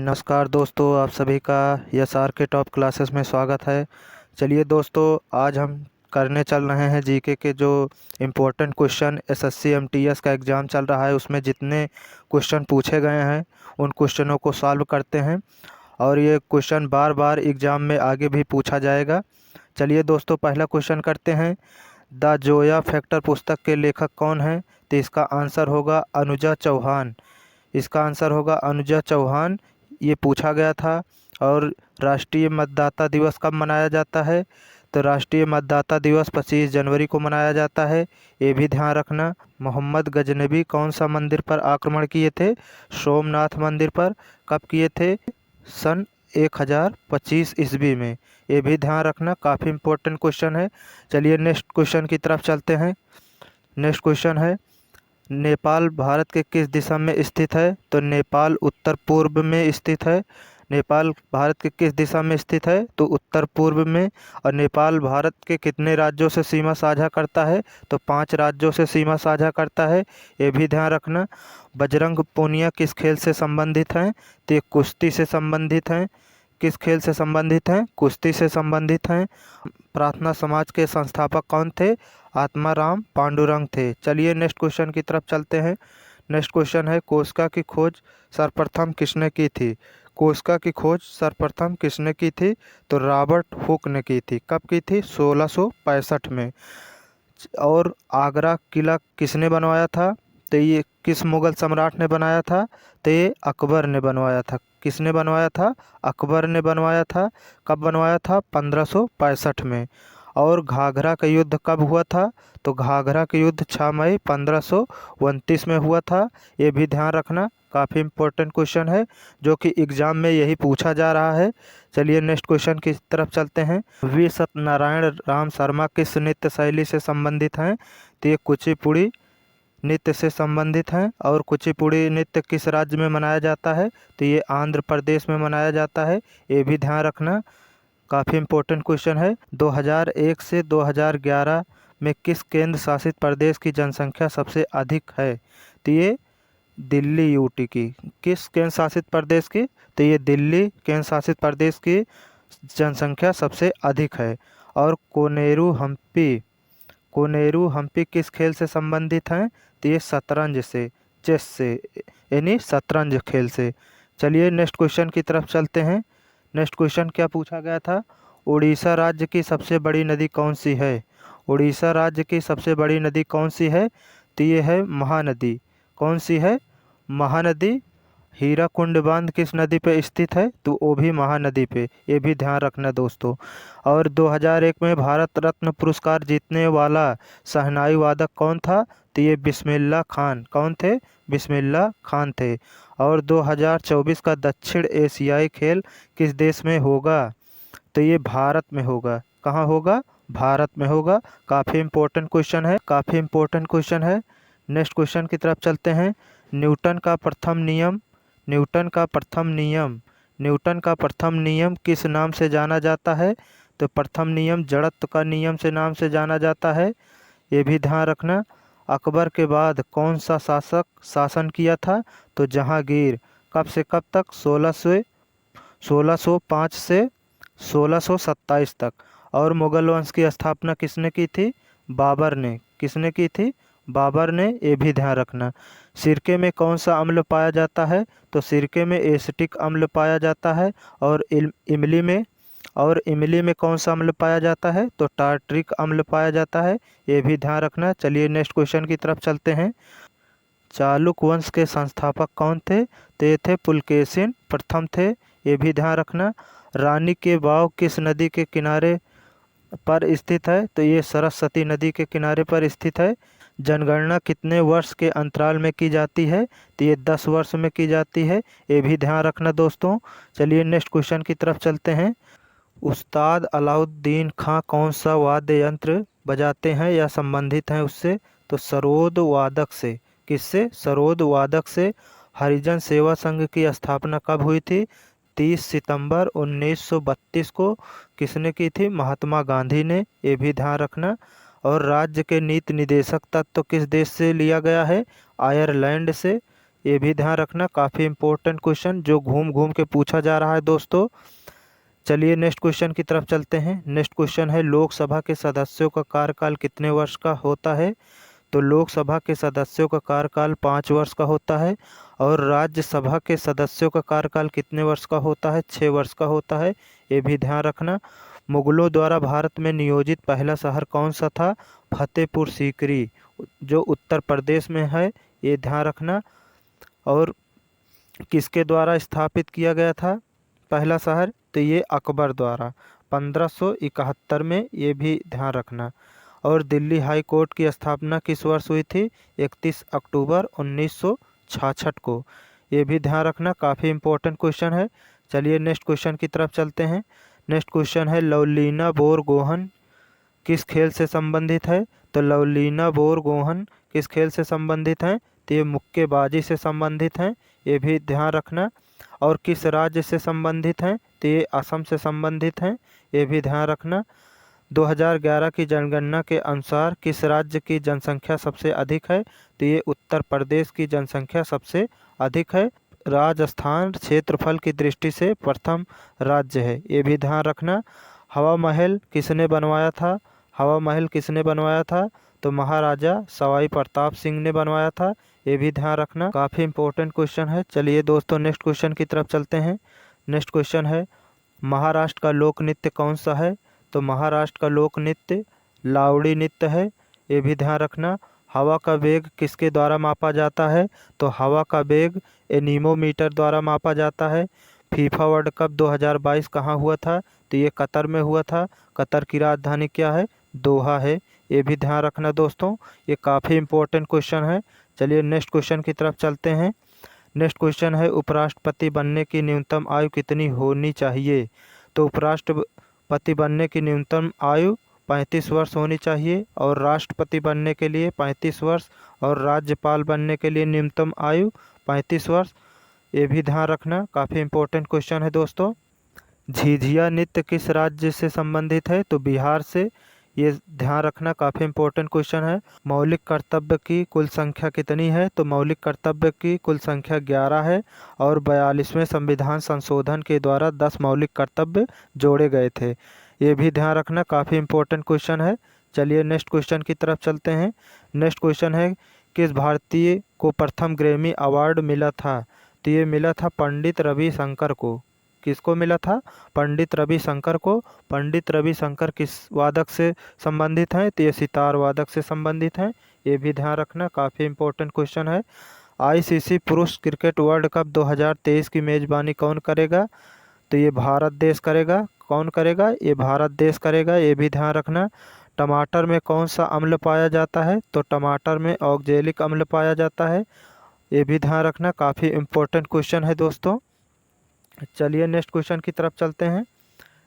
नमस्कार दोस्तों, आप सभी का एसआर के टॉप क्लासेस में स्वागत है। चलिए दोस्तों, आज हम करने चल रहे हैं जीके के जो इम्पोर्टेंट क्वेश्चन एसएससी एमटीएस का एग्ज़ाम चल रहा है उसमें जितने क्वेश्चन पूछे गए हैं उन क्वेश्चनों को सॉल्व करते हैं और ये क्वेश्चन बार बार एग्ज़ाम में आगे भी पूछा जाएगा। चलिए दोस्तों, पहला क्वेश्चन करते हैं। द जोया फैक्टर पुस्तक के लेखक कौन हैं? तो इसका आंसर होगा अनुजा चौहान। इसका आंसर होगा अनुजा चौहान। ये पूछा गया था। और राष्ट्रीय मतदाता दिवस कब मनाया जाता है? तो राष्ट्रीय मतदाता दिवस 25 जनवरी को मनाया जाता है। ये भी ध्यान रखना। मोहम्मद गजनबी कौन सा मंदिर पर आक्रमण किए थे? सोमनाथ मंदिर पर। कब किए थे? सन 1025 ईस्वी में। ये भी ध्यान रखना, काफ़ी इम्पोर्टेंट क्वेश्चन है। चलिए नेक्स्ट क्वेश्चन की तरफ चलते हैं। नेक्स्ट क्वेश्चन है, नेपाल भारत के किस दिशा में स्थित है? तो नेपाल उत्तर पूर्व में स्थित है। नेपाल भारत के किस दिशा में स्थित है? तो उत्तर पूर्व में। और नेपाल भारत के कितने राज्यों से सीमा साझा करता है? तो 5 राज्यों से सीमा साझा करता है। ये भी ध्यान रखना। बजरंग पूनिया किस खेल से संबंधित हैं? तो ये कुश्ती से संबंधित हैं। किस खेल से संबंधित हैं? कुश्ती से संबंधित हैं। प्रार्थना समाज के संस्थापक कौन थे? आत्माराम पांडुरंग थे। चलिए नेक्स्ट क्वेश्चन की तरफ चलते हैं। नेक्स्ट क्वेश्चन है, कोशिका की खोज सर्वप्रथम किसने की थी? कोशिका की खोज सर्वप्रथम किसने की थी? तो रॉबर्ट हुक ने की थी। कब की थी? 1665 में। और आगरा किला किसने बनवाया था? तो ये किस मुगल सम्राट ने बनाया था? तो ये अकबर ने बनवाया था। किसने बनवाया था? अकबर ने बनवाया था। कब बनवाया था? 1565 में। और घाघरा का युद्ध कब हुआ था? तो घाघरा का युद्ध 6 मई 1529 में हुआ था। ये भी ध्यान रखना, काफ़ी इम्पोर्टेंट क्वेश्चन है जो कि एग्ज़ाम में यही पूछा जा रहा है। चलिए नेक्स्ट क्वेश्चन की तरफ चलते हैं। वी सत्यनारायण राम शर्मा किस नृत्य शैली से संबंधित हैं? तो ये कुचिपुड़ी नृत्य से संबंधित हैं। और कुचिपुड़ी नृत्य किस राज्य में मनाया जाता है? तो ये आंध्र प्रदेश में मनाया जाता है। ये भी ध्यान रखना, काफ़ी इम्पोर्टेंट क्वेश्चन है। 2001 से 2011 में किस केंद्र शासित प्रदेश की जनसंख्या सबसे अधिक है? तो ये दिल्ली यूटी की। किस केंद्र शासित प्रदेश की? तो ये दिल्ली केंद्र शासित प्रदेश की जनसंख्या सबसे अधिक है। और कोनेरू हम्पी किस खेल से संबंधित हैं? तो ये शतरंज से, चेस से, यानी शतरंज खेल से। चलिए नेक्स्ट क्वेश्चन की तरफ चलते हैं। नेक्स्ट क्वेश्चन क्या पूछा गया था? उड़ीसा राज्य की सबसे बड़ी नदी कौन सी है? उड़ीसा राज्य की सबसे बड़ी नदी कौन सी है? तो ये है महानदी। कौन सी है? महानदी। हीराकुंड बांध किस नदी पे स्थित है? तो वो भी महानदी पे। ये भी ध्यान रखना दोस्तों। और 2001 में भारत रत्न पुरस्कार जीतने वाला शहनाई वादक कौन था? तो ये बिस्मिल्लाह खान। कौन थे? बिस्मिल्लाह खान थे। और 2024 का दक्षिण एशियाई खेल किस देश में होगा? तो ये भारत में होगा। कहाँ होगा? भारत में होगा। काफ़ी इम्पोर्टेंट क्वेश्चन है, काफ़ी इम्पोर्टेंट क्वेश्चन है। नेक्स्ट क्वेश्चन की तरफ चलते हैं। न्यूटन का प्रथम नियम न्यूटन का प्रथम नियम न्यूटन का प्रथम नियम किस नाम से जाना जाता है? तो प्रथम नियम जड़त्व का नियम से नाम से जाना जाता है। ये भी ध्यान रखना। अकबर के बाद कौन सा शासक शासन किया था? तो जहांगीर। कब से कब तक? 1605 से 1627 तक। और मुगल वंश की स्थापना किसने की थी? बाबर ने। किसने की थी? बाबर ने। ये भी ध्यान रखना। सिरके में कौन सा अम्ल पाया जाता है? तो सिरके में एसिटिक अम्ल पाया जाता है। और इमली में कौन सा अम्ल पाया जाता है? तो टार्ट्रिक अम्ल पाया जाता है। ये भी ध्यान रखना। चलिए नेक्स्ट क्वेश्चन की तरफ चलते हैं। चालुक वंश के संस्थापक कौन थे? तो ये थे पुलकेशिन प्रथम थे। ये भी ध्यान रखना। रानी के बाव किस नदी के किनारे पर स्थित है? तो ये सरस्वती नदी के किनारे पर स्थित है। जनगणना कितने वर्ष के अंतराल में की जाती है? तो ये 10 वर्ष में की जाती है। ये भी ध्यान रखना दोस्तों। चलिए नेक्स्ट क्वेश्चन की तरफ चलते हैं। उस्ताद अलाउद्दीन खां कौन सा वाद्य यंत्र बजाते हैं या संबंधित हैं उससे? तो सरोद वादक से। किससे? सरोद वादक से। हरिजन सेवा संघ की स्थापना कब हुई थी? 30 सितंबर 1932 को। किसने की थी? महात्मा गांधी ने। ये भी ध्यान रखना। और राज्य के नीति निदेशक तत्व किस देश से लिया गया है? आयरलैंड से। ये भी ध्यान रखना, काफ़ी इंपॉर्टेंट क्वेश्चन जो घूम घूम के पूछा जा रहा है दोस्तों। चलिए नेक्स्ट क्वेश्चन की तरफ चलते हैं। नेक्स्ट क्वेश्चन है, लोकसभा के सदस्यों का कार्यकाल कितने वर्ष का होता है? तो लोकसभा के सदस्यों का कार्यकाल 5 वर्ष का होता है। और राज्यसभा के सदस्यों का कार्यकाल कितने वर्ष का होता है? 6 वर्ष का होता है। ये भी ध्यान रखना। मुगलों द्वारा भारत में नियोजित पहला शहर कौन सा था? फतेहपुर सीकरी, जो उत्तर प्रदेश में है, ये ध्यान रखना। और किसके द्वारा स्थापित किया गया था पहला शहर? तो ये अकबर द्वारा 1571 में, ये भी ध्यान रखना। और दिल्ली हाई कोर्ट की स्थापना किस वर्ष हुई थी? 31 अक्टूबर 1966 को। ये भी ध्यान रखना, काफ़ी इंपॉर्टेंट क्वेश्चन है। चलिए नेक्स्ट क्वेश्चन की तरफ चलते हैं। नेक्स्ट क्वेश्चन है, लवलीना बोरगोहन किस खेल से संबंधित है? तो लवलीना बोरगोहन किस खेल से संबंधित हैं? तो ये मुक्केबाजी से संबंधित हैं, ये भी ध्यान रखना। और किस राज्य से संबंधित हैं? तो ये असम से संबंधित हैं, ये भी ध्यान रखना। 2011 की जनगणना के अनुसार किस राज्य की जनसंख्या सबसे अधिक है? तो ये उत्तर प्रदेश की जनसंख्या सबसे अधिक है। राजस्थान क्षेत्रफल की दृष्टि से प्रथम राज्य है, ये भी ध्यान रखना। हवा महल किसने बनवाया था? हवा महल किसने बनवाया था? तो महाराजा सवाई प्रताप सिंह ने बनवाया था, ये भी ध्यान रखना। काफ़ी इंपॉर्टेंट क्वेश्चन है। चलिए दोस्तों नेक्स्ट क्वेश्चन की तरफ चलते हैं। नेक्स्ट क्वेश्चन है, महाराष्ट्र का लोक नृत्य कौन सा है? तो महाराष्ट्र का लोक नृत्य लावड़ी नृत्य है, ये भी ध्यान रखना। हवा का वेग किसके द्वारा मापा जाता है? तो हवा का वेग एनीमोमीटर द्वारा मापा जाता है। फीफा वर्ल्ड कप 2022 कहाँ हुआ था? तो ये कतर में हुआ था। कतर की राजधानी क्या है? दोहा है, ये भी ध्यान रखना दोस्तों। ये काफ़ी इंपॉर्टेंट क्वेश्चन है। चलिए नेक्स्ट क्वेश्चन की तरफ चलते हैं। नेक्स्ट क्वेश्चन है, उपराष्ट्रपति बनने की न्यूनतम आयु कितनी होनी चाहिए? तो उपराष्ट्रपति बनने की न्यूनतम आयु 35 वर्ष होनी चाहिए। और राष्ट्रपति बनने के लिए 35 वर्ष। और राज्यपाल बनने के लिए न्यूनतम आयु 35 वर्ष, ये भी ध्यान रखना। काफ़ी इंपॉर्टेंट क्वेश्चन है दोस्तों। झिझिया नृत्य किस राज्य से संबंधित है? तो बिहार से, ये ध्यान रखना, काफ़ी इंपॉर्टेंट क्वेश्चन है। मौलिक कर्तव्य की कुल संख्या कितनी है? तो मौलिक कर्तव्य की कुल संख्या 11 है। और 42वें संविधान संशोधन के द्वारा 10 मौलिक कर्तव्य जोड़े गए थे, ये भी ध्यान रखना। काफ़ी इंपॉर्टेंट क्वेश्चन है। चलिए नेक्स्ट क्वेश्चन की तरफ चलते हैं। नेक्स्ट क्वेश्चन है, किस भारतीय को प्रथम ग्रैमी अवार्ड मिला था? तो ये मिला था पंडित रविशंकर को। किसको मिला था? पंडित रविशंकर को। पंडित रविशंकर किस वादक से संबंधित हैं? तो ये सितार वादक से संबंधित हैं, ये भी ध्यान रखना। काफ़ी इंपॉर्टेंट क्वेश्चन है। आईसीसी पुरुष क्रिकेट वर्ल्ड कप 2023 की मेज़बानी कौन करेगा? तो ये भारत देश करेगा। कौन करेगा? ये भारत देश करेगा, ये भी ध्यान रखना। टमाटर में कौन सा अम्ल पाया जाता है? तो टमाटर में ऑक्जेलिक अम्ल पाया जाता है, ये भी ध्यान रखना। काफ़ी इंपॉर्टेंट क्वेश्चन है दोस्तों। चलिए नेक्स्ट क्वेश्चन की तरफ चलते हैं।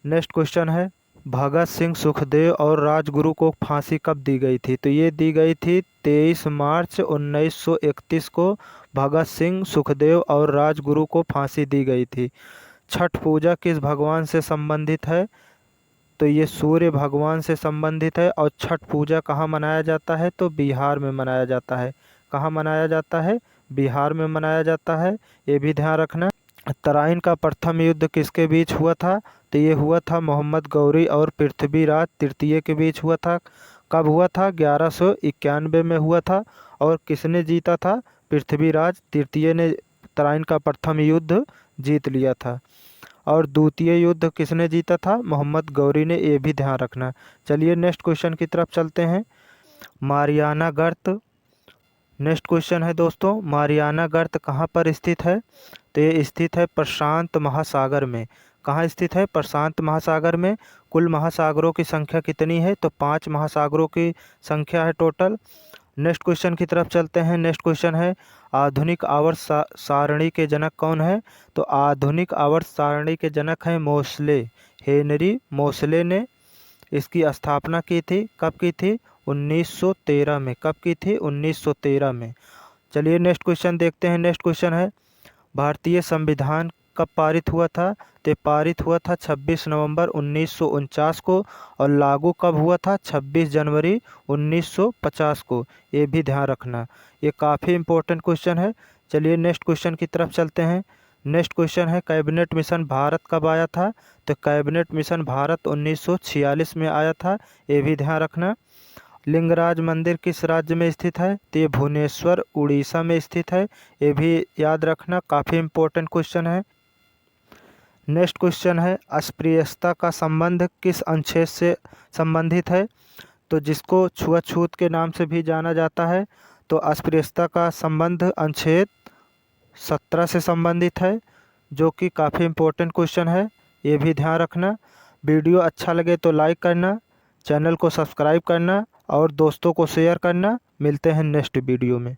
नेक्स्ट क्वेश्चन है, भगत सिंह, सुखदेव और राजगुरु को फांसी कब दी गई थी? तो ये दी गई थी 23 मार्च 1931 को। भगत सिंह, सुखदेव और राजगुरु को फांसी दी गई थी। छठ पूजा किस भगवान से संबंधित है? तो ये सूर्य भगवान से संबंधित है। और छठ पूजा कहाँ मनाया जाता है? तो बिहार में मनाया जाता है। कहाँ मनाया जाता है? बिहार में मनाया जाता है, ये भी ध्यान रखना। तराइन का प्रथम युद्ध किसके बीच हुआ था? तो ये हुआ था मोहम्मद गौरी और पृथ्वीराज तृतीय के बीच हुआ था। कब हुआ था? 1191 में हुआ था। और किसने जीता था? पृथ्वीराज तृतीय ने तराइन का प्रथम युद्ध जीत लिया था। और द्वितीय युद्ध किसने जीता था? मोहम्मद गौरी ने, ये भी ध्यान रखना। चलिए नेक्स्ट क्वेश्चन की तरफ चलते हैं। मारियाना गर्त, नेक्स्ट क्वेश्चन है दोस्तों, मारियाना गर्त कहाँ पर स्थित है? तो ये स्थित है प्रशांत महासागर में। कहाँ स्थित है? प्रशांत महासागर में। कुल महासागरों की संख्या कितनी है? तो 5 महासागरों की संख्या है टोटल। नेक्स्ट क्वेश्चन की तरफ चलते हैं। नेक्स्ट क्वेश्चन है, आधुनिक आवर्त सारणी के जनक कौन है? तो आधुनिक आवर्त सारणी के जनक हैं मोसले। हेनरी मोसले ने इसकी स्थापना की थी। कब की थी? 1913 में। कब की थी? 1913 में। चलिए नेक्स्ट क्वेश्चन देखते हैं। नेक्स्ट क्वेश्चन है, भारतीय संविधान कब पारित हुआ था? तो पारित हुआ था 26 नवंबर 1949 को। और लागू कब हुआ था? 26 जनवरी 1950 को, ये भी ध्यान रखना। ये काफ़ी इंपॉर्टेंट क्वेश्चन है। चलिए नेक्स्ट क्वेश्चन की तरफ चलते हैं। नेक्स्ट क्वेश्चन है कैबिनेट मिशन भारत कब आया था? तो कैबिनेट मिशन भारत 1946 में आया था, ये भी ध्यान रखना। लिंगराज मंदिर किस राज्य में स्थित है? तो ये भुवनेश्वर उड़ीसा में स्थित है, ये भी याद रखना, काफ़ी इम्पोर्टेंट क्वेश्चन है। नेक्स्ट क्वेश्चन है अस्पृश्यता का संबंध किस अनुच्छेद से संबंधित है? तो जिसको छुआछूत के नाम से भी जाना जाता है, तो अस्पृश्यता का संबंध अनुच्छेद 17 से संबंधित है, जो कि काफ़ी इम्पोर्टेंट क्वेश्चन है, ये भी ध्यान रखना। वीडियो अच्छा लगे तो लाइक करना, चैनल को सब्सक्राइब करना और दोस्तों को शेयर करना। मिलते हैं नेक्स्ट वीडियो में।